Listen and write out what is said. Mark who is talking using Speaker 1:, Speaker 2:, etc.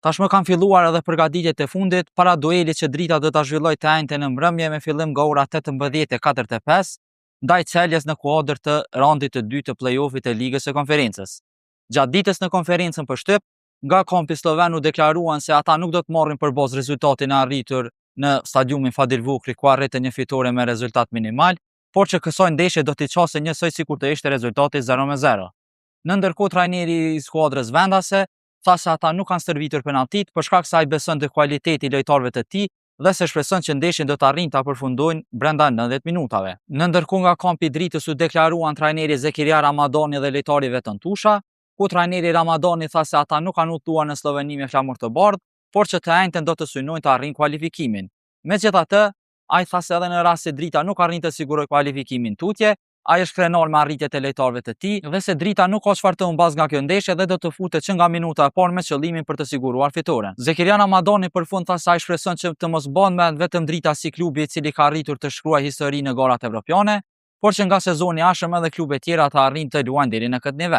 Speaker 1: Tashmë kanë filluar edhe përgatitjet e fundit para duelit që Drita do ta zhvillojë të njëjtën në mbrëmje me fillim nga ora 18:45 ndaj Celjes në kuadër të raundit të dytë të play-offit të Ligës së Konferencës. Gjatë ditës në konferencën për shtyp, nga kampi sloven u deklaruan se ata nuk do të marrin përballë rezultatin e arritur në stadiumin Fadir Vukri ku arritën një fitore me rezultat minimal, por që kësaj ndeshje do t'i çasë njësoj sikur të ishte rezultati 0-0. Në ndërkohë trajneri i skuadrës vendase tha se ata nuk kanë stërvitur penaltit për shkak se ai beson te kualiteti i lojtarëve të tij dhe se shpreson që ndeshjen do të arrijnë ta përfundojnë brenda 90 minutave. Në ndërkohë nga kampi i Dritës u deklaruan trajneri Zekiria Ramadani dhe lojtari Veton Tusha, ku trajneri Ramadani tha se ata nuk kanë udhëtuar në Sloveni me flamur të bardhë, por që të njëjtën do të synojnë të arrijnë kualifikimin. Megjithatë, ai tha se edhe në rast se Drita nuk arrin të sigurojë kualifikimin tutje, ai është krenar me arritjet e lojtarëve të tij dhe se Drita nuk ka çfarë të humbas nga kjo ndeshje dhe do të futet që nga minuta e parë me qëllimin për të siguruar fitoren. Zekiria Ramadani përfund tha se ai shpreson që të mos bëhen vetëm Drita si klubi i cili ka arritur të shkruajë histori në garat evropiane, por që nga sezoni i ardhshëm edhe klube tjera të arrijnë të luajnë deri në këtë nivel.